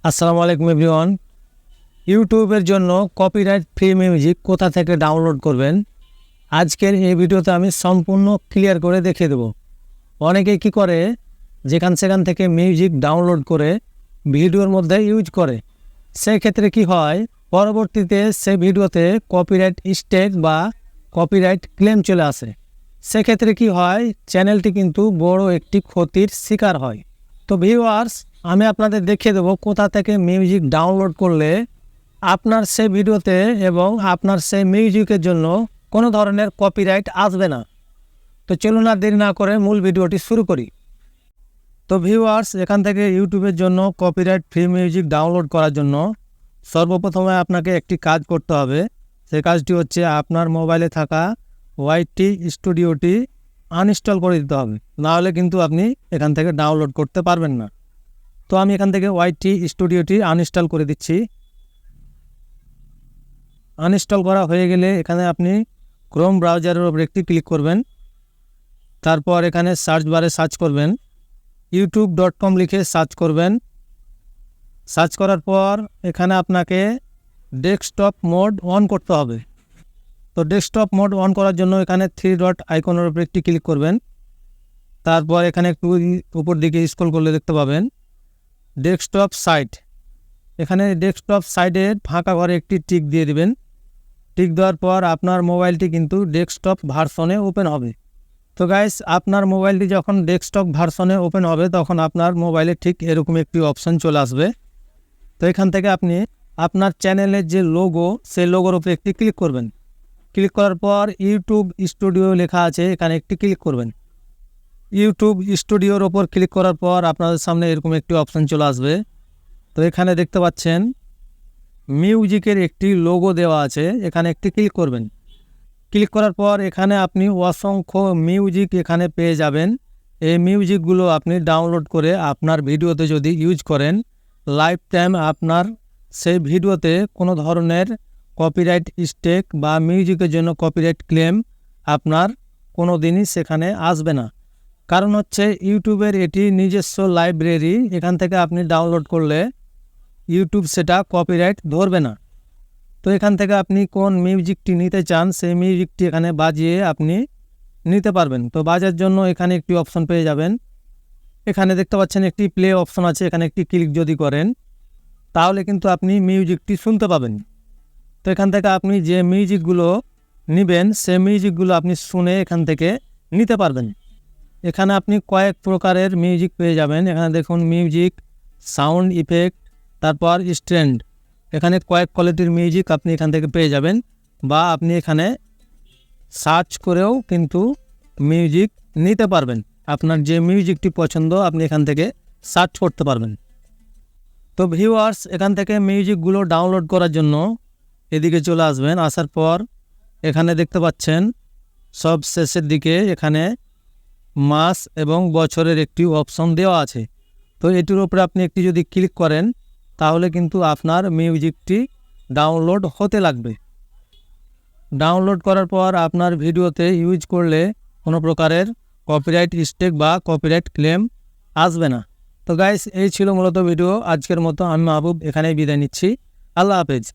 আসসালামু আলাইকুম এভরিওয়ান। ইউটিউবের জন্য কপিরাইট ফ্রি মিউজিক কোথা থেকে ডাউনলোড করবেন আজকের এই ভিডিওতে আমি সম্পূর্ণ ক্লিয়ার করে দেখিয়ে দেব। অনেকে কি করে যেখান সেখান থেকে মিউজিক ডাউনলোড করে ভিডিওর মধ্যে ইউজ করে, সেক্ষেত্রে কি হয় পরবর্তীতে সে ভিডিওতে কপিরাইট স্ট্রাইক বা কপিরাইট ক্লেম চলে আসে। সেক্ষেত্রে কি হয় চ্যানেলটি কিন্তু বড় একটি ক্ষতির শিকার হয়। তো ভিউয়ার্স, আমি আপনাদের দেখিয়ে দেবো কোথা থেকে মিউজিক ডাউনলোড করলে আপনার সেই ভিডিওতে এবং আপনার সেই মিউজিকের জন্য কোনো ধরনের কপিরাইট আসবে না। তো চলুন আর দেরি না করে মূল ভিডিওটি শুরু করি। তো ভিউয়ার্স, এখান থেকে ইউটিউবের জন্য কপিরাইট ফ্রি মিউজিক ডাউনলোড করার জন্য সর্বপ্রথমে আপনাকে একটি কাজ করতে হবে। সেই কাজটি হচ্ছে আপনার মোবাইলে থাকা ওয়াইটি স্টুডিওটি আনইনস্টল করে দিতে হবে, নাহলে কিন্তু আপনি এখান থেকে ডাউনলোড করতে পারবেন না। তো আমি এখান থেকে ওয়াইটি স্টুডিওটি আনইনস্টল করে দিচ্ছি। আনইনস্টল করা হয়ে গেলে এখানে আপনি ক্রোম ব্রাউজারের উপর একটি ক্লিক করবেন। তারপর এখানে সার্চ বারে সার্চ করবেন youtube.com লিখে সার্চ করবেন। সার্চ করার পর এখানে আপনাকে ডেস্কটপ মোড অন করতে হবে। তো ডেস্কটপ মোড অন করার জন্য এখানে 3 ডট আইকনের উপর একটি ক্লিক করবেন। তারপর এখানে একটু উপর দিকে স্ক্রল করলে দেখতে পাবেন ডেস্কটপ সাইট। এখানে ডেস্কটপ সাইডের ফাঁকা ঘরে একটি টিক দিয়ে দিবেন। টিক দেওয়ার পর আপনার মোবাইলটি কিন্তু ডেস্কটপ ভার্সনে ওপেন হবে। তো গাইস, আপনার মোবাইলটি যখন ডেস্কটপ ভার্সনে ওপেন হবে তখন আপনার মোবাইলে ঠিক এরকম একটি অপশন চলে আসবে। তো এখান থেকে আপনি আপনার চ্যানেলের যে লোগো, সেই লোগোর উপরে একটি ক্লিক করবেন। ক্লিক করার পর ইউটিউব স্টুডিও লেখা আছে, এখানে একটি ক্লিক করবেন। ইউটিউব স্টুডিওর ওপর ক্লিক করার পর আপনাদের সামনে এরকম একটি অপশন চলে আসবে। তো এখানে দেখতে পাচ্ছেন মিউজিকের একটি লোগো দেওয়া আছে, এখানে একটি ক্লিক করবেন। ক্লিক করার পর এখানে আপনি অসংখ্য মিউজিক এখানে পেয়ে যাবেন। এই মিউজিকগুলো আপনি ডাউনলোড করে আপনার ভিডিওতে যদি ইউজ করেন, লাইফ টাইম আপনার সেই ভিডিওতে কোনো ধরনের কপিরাইট স্ট্রাইক বা মিউজিকের জন্য কপিরাইট ক্লেম আপনার কোনো দিনই সেখানে আসবে না। কারণ হচ্ছে ইউটিউবের এটি নিজস্ব লাইব্রেরি, এখান থেকে আপনি ডাউনলোড করলে ইউটিউব সেটা কপিরাইট ধরবে না। তো এখান থেকে আপনি কোন মিউজিকটি নিতে চান সেই মিউজিকটি এখানে বাজিয়ে আপনি নিতে পারবেন। তো বাজার জন্য এখানে একটি অপশন পেয়ে যাবেন। এখানে দেখতে পাচ্ছেন একটি প্লে অপশন আছে, এখানে একটি ক্লিক যদি করেন তাহলে কিন্তু আপনি মিউজিকটি শুনতে পাবেন। তো এখান থেকে আপনি যে মিউজিকগুলো নেবেন সেই মিউজিকগুলো আপনি শুনে এখান থেকে নিতে পারবেন। এখানে আপনি কয়েক প্রকারের মিউজিক পেয়ে যাবেন। এখানে দেখুন মিউজিক, সাউন্ড ইফেক্ট, তারপর স্ট্যান্ড, এখানে কয়েক কোয়ালিটির মিউজিক আপনি এখান থেকে পেয়ে যাবেন। বা আপনি এখানে সার্চ করেও কিন্তু মিউজিক নিতে পারবেন। আপনার যে মিউজিকটি পছন্দ আপনি এখান থেকে সার্চ করতে পারবেন। তো ভিউয়ার্স, এখান থেকে মিউজিকগুলো ডাউনলোড করার জন্য এদিকে চলে আসবেন। আসার পর এখানে দেখতে পাচ্ছেন সব শেষের দিকে এখানে মাস এবং বছরের একটি অপশন দেওয়া আছে। তো এটির উপরে আপনি একটি যদি ক্লিক করেন তাহলে কিন্তু আপনার মিউজিকটি ডাউনলোড হতে লাগবে। ডাউনলোড করার পর আপনার ভিডিওতে ইউজ করলে কোনো প্রকারের কপিরাইট স্ট্রাইক বা কপিরাইট ক্লেম আসবে না। তো গাইস, এই ছিল মূলত ভিডিও। আজকের মতো আমি মাহবুব এখানেই বিদায় নিচ্ছি। আল্লাহ হাফেজ।